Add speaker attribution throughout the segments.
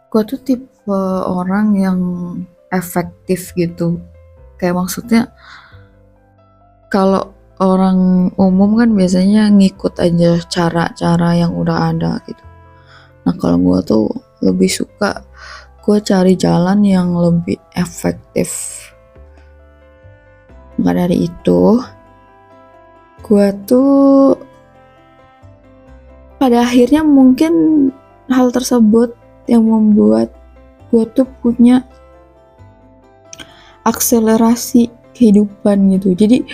Speaker 1: Gue tuh tipe orang yang efektif gitu. Kayak maksudnya kalau orang umum kan biasanya ngikut aja cara-cara yang udah ada gitu. Nah kalau gue tuh lebih suka gue cari jalan yang lebih efektif. Maka dari itu gue tuh pada akhirnya mungkin hal tersebut yang membuat gue tuh punya akselerasi kehidupan gitu. Jadi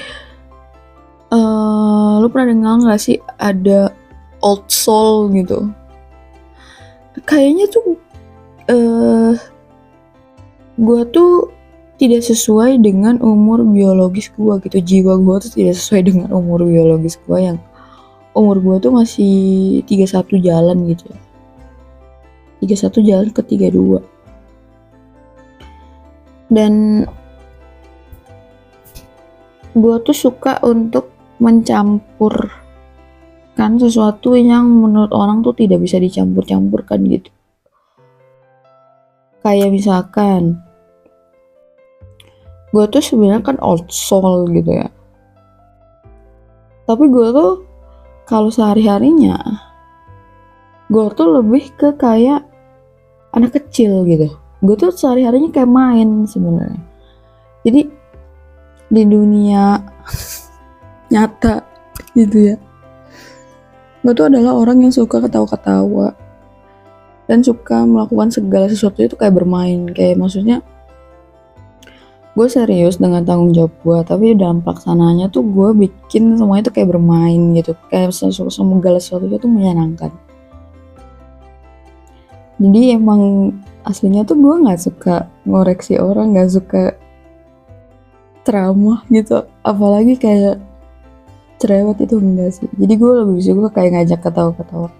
Speaker 1: lu pernah dengar nggak sih ada old soul gitu? Kayaknya tuh gue tuh tidak sesuai dengan umur biologis gue gitu. Jiwa gue tuh tidak sesuai dengan umur biologis gue yang umur gue tuh masih 31 jalan gitu. 31 jalan ke 32. Dan gue tuh suka untuk mencampurkan sesuatu yang menurut orang tuh tidak bisa dicampur-campurkan gitu. Kayak misalkan gue tuh sebenarnya kan old soul gitu ya, tapi gue tuh kalau sehari-harinya gue tuh lebih ke kayak anak kecil gitu. Gue tuh sehari-harinya kayak main sebenarnya. Jadi di dunia nyata gitu ya, gue tuh adalah orang yang suka ketawa-ketawa dan suka melakukan segala sesuatu itu kayak bermain. Kayak maksudnya gue serius dengan tanggung jawab gue, tapi dalam pelaksanaannya tuh gue bikin semuanya tuh kayak bermain gitu, kayak segala sesuatu itu menyenangkan. Jadi emang aslinya tuh gue nggak suka ngoreksi orang, nggak suka ceramah gitu, apalagi kayak cerewet itu enggak sih. Jadi gue lebih suka kayak ngajak ketawa-ketawa,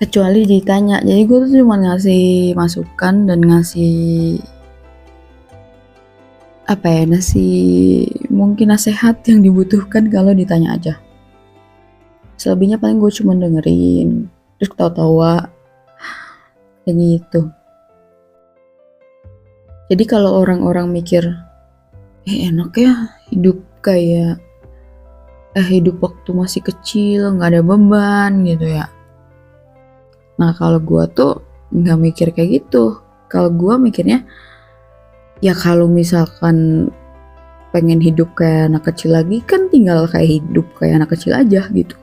Speaker 1: kecuali ditanya. Jadi gue tuh cuma ngasih masukan dan ngasih apa ya, ngasih mungkin nasihat yang dibutuhkan kalau ditanya aja. Selebihnya paling gue cuma dengerin terus ketawa-tawa kayak gitu. Jadi kalau orang-orang mikir enak ya hidup kayak hidup waktu masih kecil, nggak ada beban gitu ya. Nah kalau gue tuh nggak mikir kayak gitu. Kalau gue mikirnya ya kalau misalkan pengen hidup kayak anak kecil lagi, kan tinggal kayak hidup kayak anak kecil aja gitu.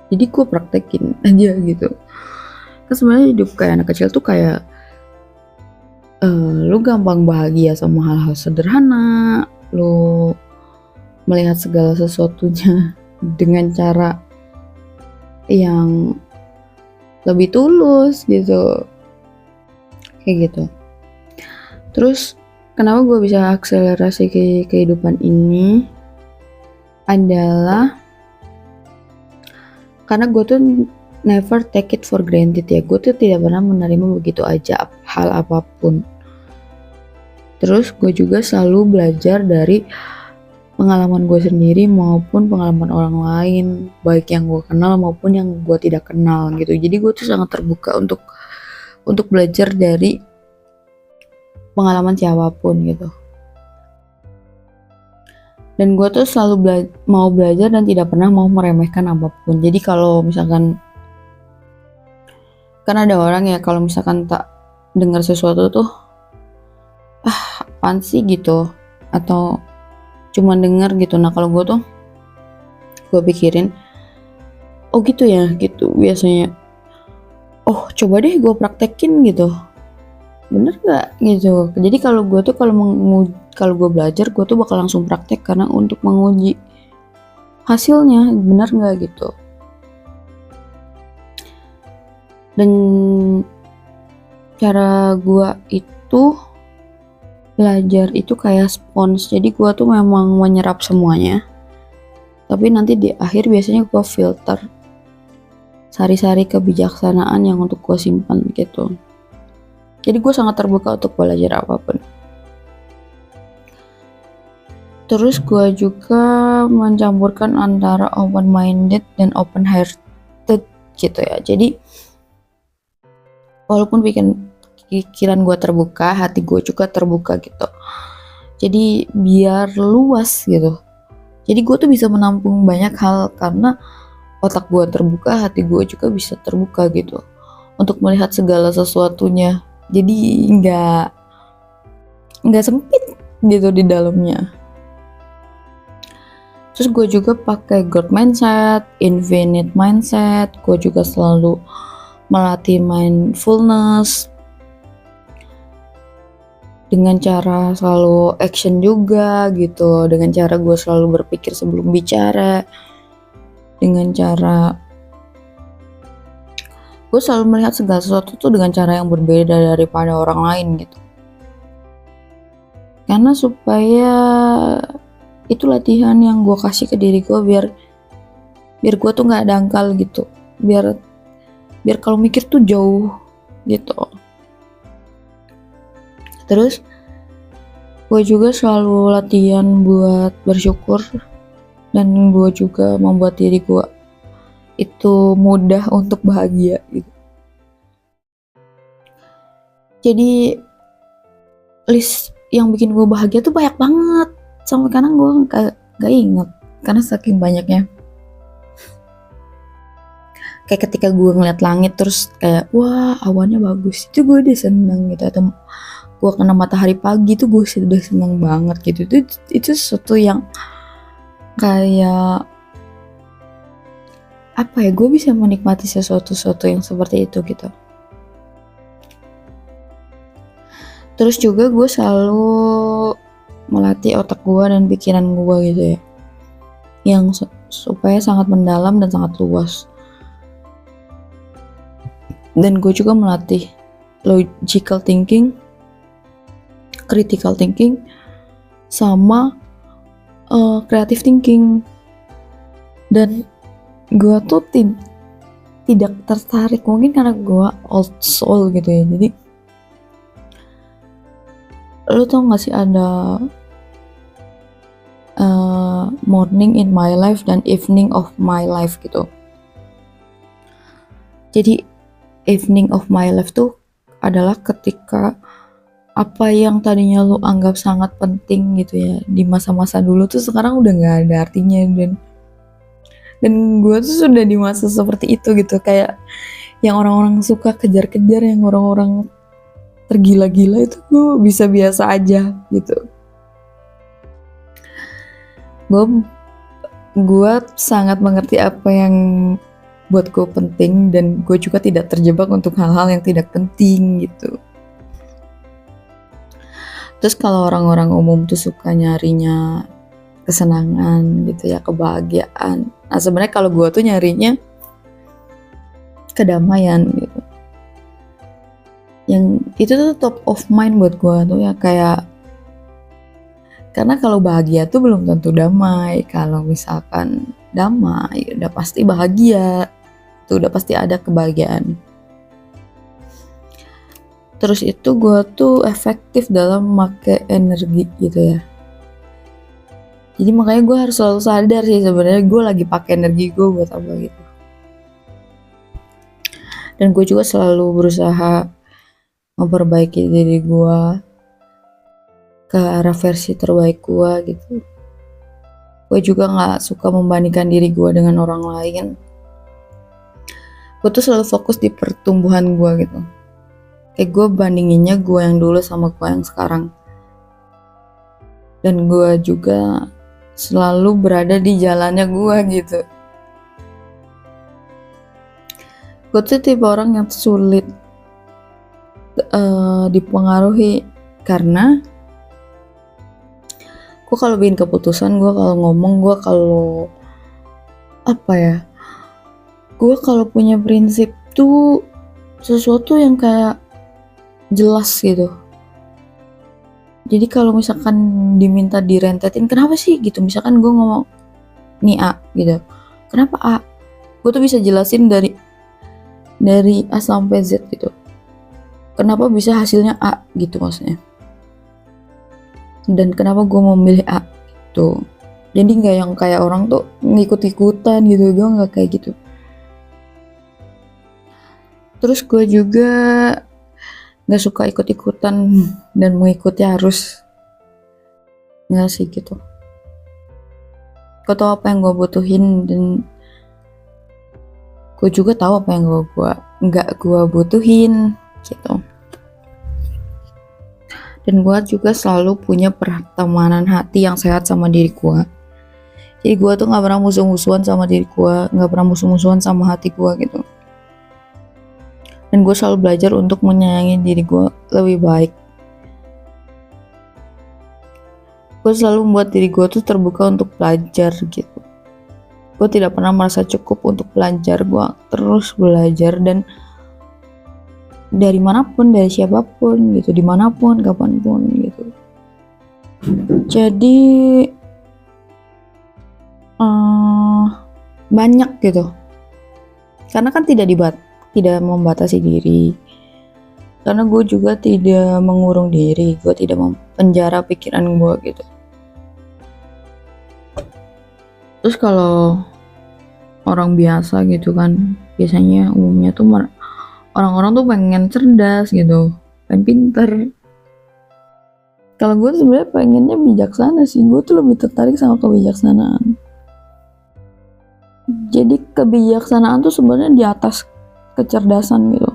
Speaker 1: Jadi gue praktekin aja gitu. Kan sebenarnya hidup kayak anak kecil tuh kayak lu gampang bahagia sama hal-hal sederhana, lu melihat segala sesuatunya dengan cara yang lebih tulus gitu, kayak gitu. Terus kenapa gue bisa akselerasi kehidupan ini adalah karena gue tuh never take it for granted ya. Gue tuh tidak pernah menerima begitu aja hal apapun. Terus gue juga selalu belajar dari pengalaman gue sendiri maupun pengalaman orang lain, baik yang gue kenal maupun yang gue tidak kenal gitu. Jadi gue tuh sangat terbuka untuk belajar dari pengalaman siapapun gitu. Dan gue tuh selalu mau belajar dan tidak pernah mau meremehkan apapun. Jadi kalau misalkan kan ada orang ya, kalau misalkan tak dengar sesuatu tuh apaan sih gitu, atau cuma denger gitu. Nah kalau gue pikirin, oh gitu ya gitu biasanya, oh coba deh gue praktekin gitu, bener nggak gitu. Jadi kalau gue tuh kalau gue belajar, gue tuh bakal langsung praktek karena untuk menguji hasilnya bener nggak gitu. Dan cara gue itu belajar itu kayak spons. Jadi gue tuh memang menyerap semuanya, tapi nanti di akhir biasanya gue filter sari-sari kebijaksanaan yang untuk gue simpan gitu. Jadi gue sangat terbuka untuk belajar apapun. Terus gue juga mencampurkan antara open minded dan open hearted gitu ya. Jadi walaupun pikiran gue terbuka, hati gue juga terbuka gitu. Jadi biar luas gitu. Jadi gue tuh bisa menampung banyak hal karena otak gue terbuka, hati gue juga bisa terbuka gitu untuk melihat segala sesuatunya. Jadi nggak sempit gitu di dalamnya. Terus gue juga pakai growth mindset, infinite mindset. Gue juga selalu melatih mindfulness dengan cara selalu action juga gitu, dengan cara gue selalu berpikir sebelum bicara, dengan cara gue selalu melihat segala sesuatu tuh dengan cara yang berbeda daripada orang lain gitu. Karena supaya itu latihan yang gue kasih ke diri gue biar gue tuh nggak dangkal gitu, biar kalau mikir tuh jauh gitu. Terus gue juga selalu latihan buat bersyukur, dan gue juga membuat diri gue itu mudah untuk bahagia gitu. Jadi list yang bikin gue bahagia tuh banyak banget, sampai kadang gue gak inget karena saking banyaknya. Kayak ketika gue ngeliat langit terus kayak wah awannya bagus, itu gue udah seneng gitu. Atau gue kena matahari pagi tuh gue sudah seneng banget gitu. Itu sesuatu yang kayak apa ya, gue bisa menikmati sesuatu yang seperti itu gitu. Terus juga gue selalu melatih otak gue dan pikiran gue gitu ya, yang supaya sangat mendalam dan sangat luas. Dan gue juga melatih logical thinking, critical thinking, sama creative thinking. Dan gue tuh tidak tertarik, mungkin karena gue old soul gitu ya. Jadi lu tau gak sih ada morning in my life dan evening of my life gitu. Jadi evening of my life tuh adalah ketika apa yang tadinya lu anggap sangat penting gitu ya di masa-masa dulu tuh sekarang udah gak ada artinya. Dan gue tuh sudah di masa seperti itu gitu, kayak yang orang-orang suka kejar-kejar, yang orang-orang tergila-gila itu gue bisa biasa aja gitu. Gue sangat mengerti apa yang buat gue penting, dan gue juga tidak terjebak untuk hal-hal yang tidak penting gitu. Terus kalau orang-orang umum tuh suka nyarinya kesenangan gitu ya, kebahagiaan. Nah sebenarnya kalau gue tuh nyarinya kedamaian gitu. Yang itu tuh top of mind buat gue tuh ya, kayak karena kalau bahagia tuh belum tentu damai. Kalau misalkan damai udah pasti bahagia, tuh udah pasti ada kebahagiaan. Terus itu gue tuh efektif dalam memakai energi gitu ya. Jadi makanya gue harus selalu sadar sih sebenarnya gue lagi pakai energi gue buat apa gitu. Dan gue juga selalu berusaha memperbaiki diri gue ke arah versi terbaik gue gitu. Gue juga gak suka membandingkan diri gue dengan orang lain. Gue tuh selalu fokus di pertumbuhan gue gitu. Kayak gue bandinginnya gue yang dulu sama gue yang sekarang. Dan gue juga selalu berada di jalannya gue gitu. Gue tuh tipe orang yang sulit dipengaruhi, karena gue kalau bikin keputusan, gue kalau ngomong, gue kalau apa ya, gue kalau punya prinsip tuh sesuatu yang kayak jelas gitu. Jadi kalau misalkan diminta direntetin, kenapa sih gitu, misalkan gue ngomong nih A gitu, kenapa A, gue tuh bisa jelasin dari A sampai Z gitu, kenapa bisa hasilnya A gitu maksudnya, dan kenapa gue memilih A gitu. Jadi nggak yang kayak orang tuh ngikut-ikutan gitu, gue nggak kayak gitu. Terus gue juga nggak suka ikut-ikutan dan mengikuti arus, nggak sih gitu. Gue tau apa yang gue butuhin dan gue juga tahu apa yang gue nggak gue butuhin gitu. Dan gue juga selalu punya pertemanan hati yang sehat sama diri gue. Jadi gue tuh nggak pernah musuh-musuhan sama diri gue, nggak pernah musuh-musuhan sama hati gue gitu. Dan gue selalu belajar untuk menyayangi diri gue lebih baik. Gue selalu membuat diri gue tuh terbuka untuk belajar gitu. Gue tidak pernah merasa cukup untuk belajar. Gue terus belajar dan dari manapun, dari siapapun gitu, dimanapun, kapanpun gitu. Jadi banyak gitu. Karena kan tidak membatasi diri. Karena gue juga tidak mengurung diri, gue tidak mempenjara pikiran gue gitu. Terus kalau orang biasa gitu kan, biasanya umumnya tuh orang-orang tuh pengen cerdas gitu, pengen pinter. Kalau gue sebenarnya pengennya bijaksana sih, gue tuh lebih tertarik sama kebijaksanaan. Jadi kebijaksanaan tuh sebenarnya di atas kecerdasan gitu.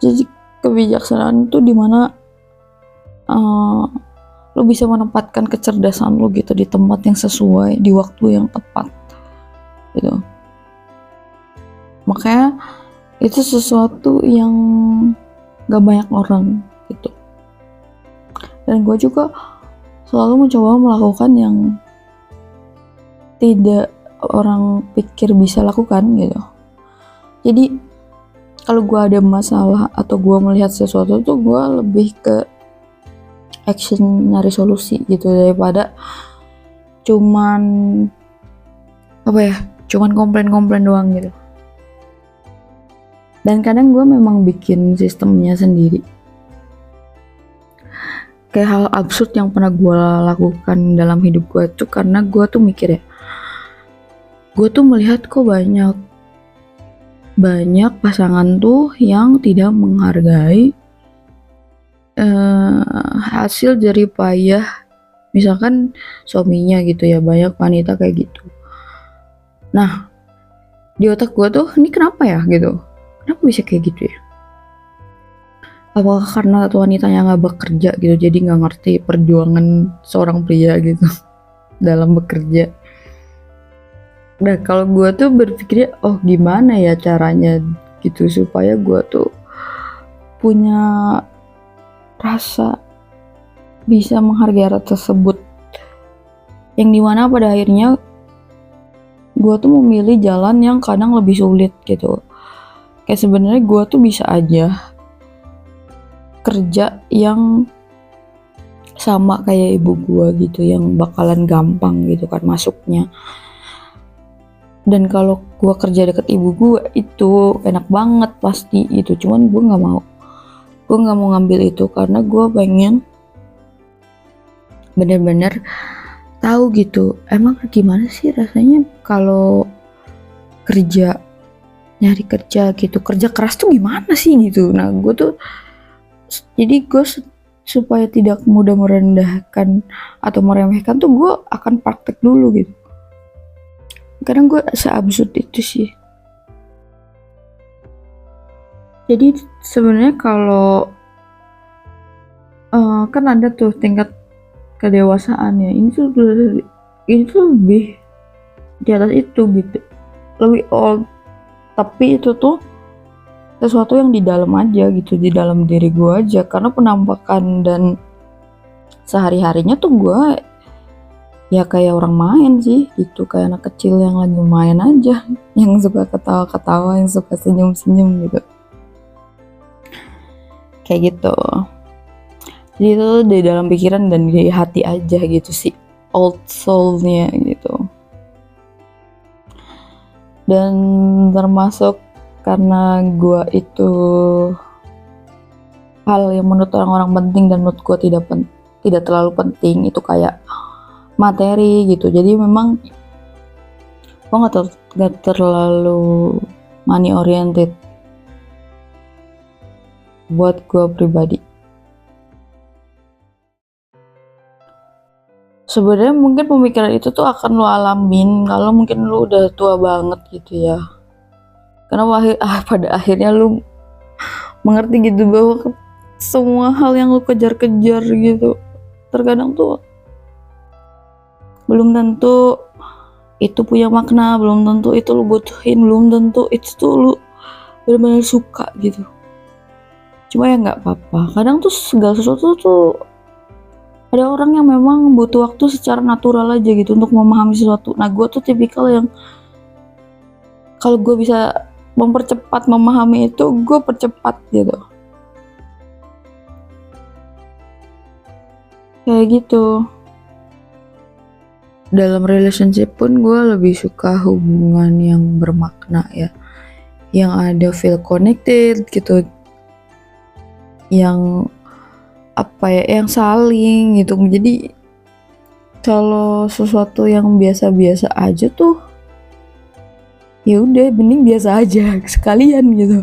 Speaker 1: Jadi kebijaksanaan itu dimana lo bisa menempatkan kecerdasan lo gitu di tempat yang sesuai, di waktu yang tepat gitu. Makanya itu sesuatu yang gak banyak orang gitu. Dan gue juga selalu mencoba melakukan yang tidak orang pikir bisa lakukan gitu. Jadi kalau gue ada masalah atau gue melihat sesuatu tuh gue lebih ke action, nyari solusi gitu, daripada cuman komplain doang gitu. Dan kadang gue memang bikin sistemnya sendiri. Kayak hal absurd yang pernah gue lakukan dalam hidup gue tuh karena gue tuh mikir ya, gue tuh melihat kok banyak pasangan tuh yang tidak menghargai hasil jerih payah misalkan suaminya gitu ya. Banyak wanita kayak gitu. Nah di otak gue tuh ini kenapa ya gitu, kenapa bisa kayak gitu ya? Apakah karena wanitanya nggak bekerja gitu, jadi nggak ngerti perjuangan seorang pria gitu dalam bekerja. Nah kalau gue tuh berpikirnya, oh gimana ya caranya gitu supaya gue tuh punya rasa bisa menghargai hal tersebut, yang dimana pada akhirnya gue tuh memilih jalan yang kadang lebih sulit gitu. Kayak sebenarnya gue tuh bisa aja kerja yang sama kayak ibu gue gitu, yang bakalan gampang gitu kan masuknya. Dan kalau gue kerja deket ibu gue itu enak banget pasti gitu. Cuman gue nggak mau ngambil itu karena gue pengen bener-bener tahu gitu, emang gimana sih rasanya kalau nyari kerja gitu, kerja keras tuh gimana sih gitu. Nah gue tuh jadi gue supaya tidak mudah merendahkan atau meremehkan tuh gue akan praktek dulu gitu. Kadang gue seabsurd itu sih. Jadi sebenarnya kalau kan ada tuh tingkat kedewasaan ya, ini tuh lebih di atas itu gitu, lebih old. Tapi itu tuh sesuatu yang di dalam aja gitu, di dalam diri gue aja, karena penampakan dan sehari-harinya tuh gue ya kayak orang main sih gitu, kayak anak kecil yang lagi main aja, yang suka ketawa-ketawa, yang suka senyum-senyum gitu, kayak gitu. Jadi itu di dalam pikiran dan di hati aja gitu sih, old soul-nya gitu. Dan termasuk karena gue itu hal yang menurut orang-orang penting dan menurut gue tidak terlalu penting, itu kayak materi gitu. Jadi memang gue gak terlalu money oriented buat gue pribadi. Sebenarnya mungkin pemikiran itu tuh akan lo alamin kalau mungkin lo udah tua banget gitu ya, karena pada akhirnya lo mengerti gitu bahwa semua hal yang lo kejar-kejar gitu terkadang tuh belum tentu itu punya makna, belum tentu itu lo butuhin, belum tentu itu tuh lo benar-benar suka gitu. Cuma ya nggak apa-apa, kadang tuh segala sesuatu tuh ada orang yang memang butuh waktu secara natural aja gitu untuk memahami sesuatu. Nah gue tuh tipikal yang kalau gue bisa mempercepat memahami itu, gue percepat gitu, kayak gitu. Dalam relationship pun gue lebih suka hubungan yang bermakna ya, yang ada feel connected gitu, yang apa ya, yang saling gitu. Jadi kalau sesuatu yang biasa-biasa aja tuh ya udah mending biasa aja sekalian gitu,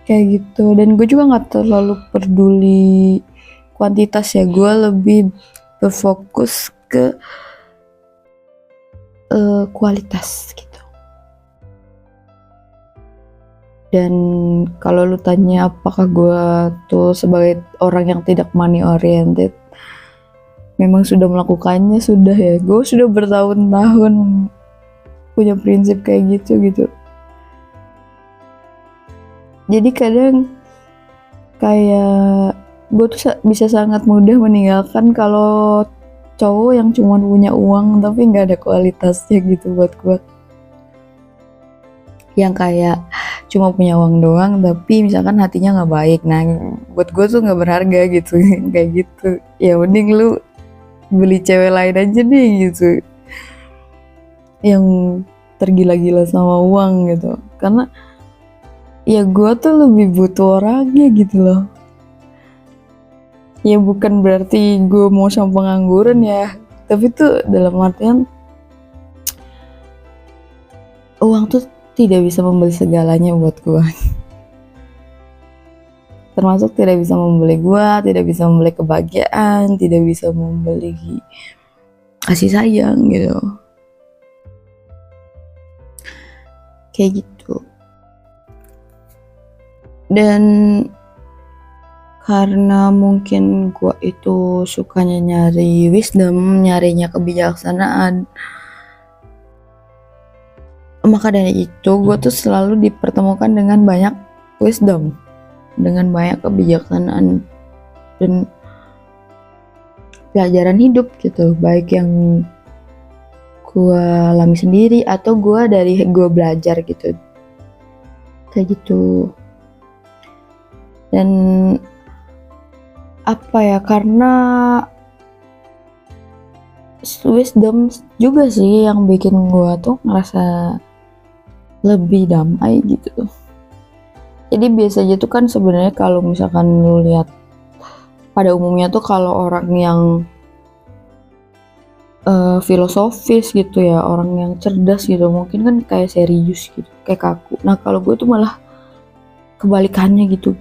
Speaker 1: kayak gitu. Dan gue juga nggak terlalu peduli kuantitas ya, gue lebih berfokus ke kualitas gitu. Dan kalau lu tanya apakah gue tuh sebagai orang yang tidak money oriented, memang sudah melakukannya, sudah ya. Gue sudah bertahun-tahun punya prinsip kayak gitu. Jadi kadang kayak gue tuh bisa sangat mudah meninggalkan kalau cowok yang cuma punya uang tapi nggak ada kualitasnya gitu buat gue. Yang kayak cuma punya uang doang tapi misalkan hatinya nggak baik, nah buat gue tuh nggak berharga gitu. Kayak gitu ya, mending lu beli cewek lain aja deh gitu yang tergila-gila sama uang gitu, karena ya gue tuh lebih butuh orangnya gitu loh. Ya bukan berarti gue mau sama pengangguran ya, tapi tuh dalam artian uang tuh tidak bisa membeli segalanya buat gue. Termasuk tidak bisa membeli gue, tidak bisa membeli kebahagiaan, tidak bisa membeli kasih sayang gitu, kayak gitu. Dan karena mungkin gue itu sukanya nyari wisdom, nyarinya kebijaksanaan, maka dari itu gue tuh selalu dipertemukan dengan banyak wisdom, dengan banyak kebijaksanaan dan pelajaran hidup gitu, baik yang gue alami sendiri atau gue dari gue belajar gitu, kayak gitu. Dan apa ya, karena wisdom juga sih yang bikin gue tuh ngerasa lebih damai gitu. Jadi biasanya tuh kan sebenarnya kalau misalkan lu lihat pada umumnya tuh kalau orang yang filosofis gitu ya, orang yang cerdas gitu, mungkin kan kayak serius gitu, kayak kaku. Nah kalau gue tuh malah kebalikannya gitu.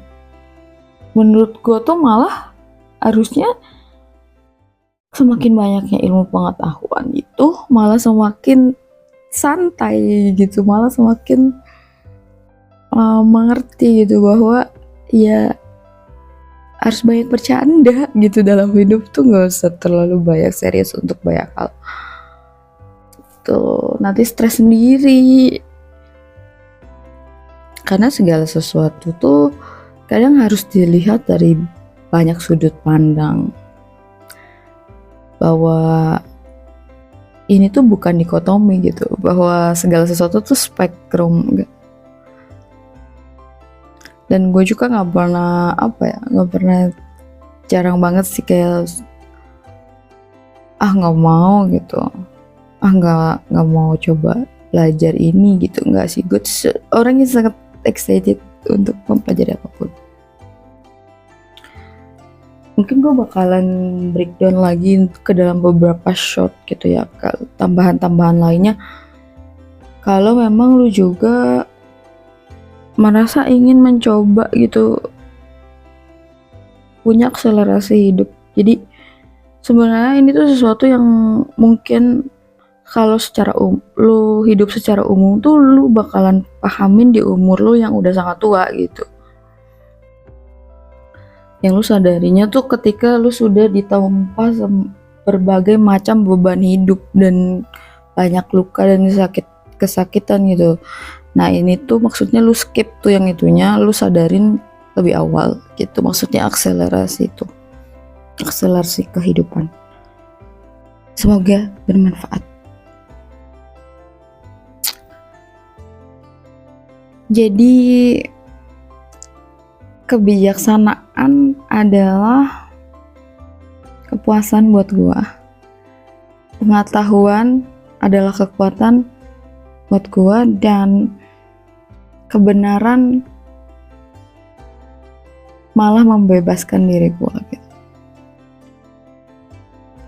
Speaker 1: Menurut gue tuh malah harusnya semakin banyaknya ilmu pengetahuan itu malah semakin santai gitu, malah semakin mengerti gitu bahwa ya harus banyak bercanda gitu dalam hidup tuh, nggak usah terlalu banyak serius untuk banyak hal tuh, nanti stres sendiri. Karena segala sesuatu tuh kadang harus dilihat dari banyak sudut pandang, bahwa ini tuh bukan dikotomi gitu, bahwa segala sesuatu tuh spektrum. Dan gue juga nggak pernah jarang banget sih kayak nggak mau gitu, nggak mau coba belajar ini gitu. Nggak sih, gue orang yang sangat excited untuk mempelajari apapun. Mungkin gue bakalan breakdown lagi ke dalam beberapa short gitu ya, tambahan-tambahan lainnya. Kalau memang lu juga merasa ingin mencoba gitu, punya akselerasi hidup. Jadi sebenarnya ini tuh sesuatu yang mungkin kalau lu hidup secara umum tuh lu bakalan pahamin di umur lu yang udah sangat tua gitu. Yang lu sadarinya tuh ketika lu sudah ditempa berbagai macam beban hidup dan banyak luka dan kesakitan gitu. Nah ini tuh maksudnya lu skip tuh yang itunya, lu sadarin lebih awal gitu, maksudnya akselerasi itu, akselerasi kehidupan. Semoga bermanfaat. Jadi kebijaksanaan adalah kepuasan buat gua. Pengetahuan adalah kekuatan buat gua, dan kebenaran malah membebaskan diri gua gitu.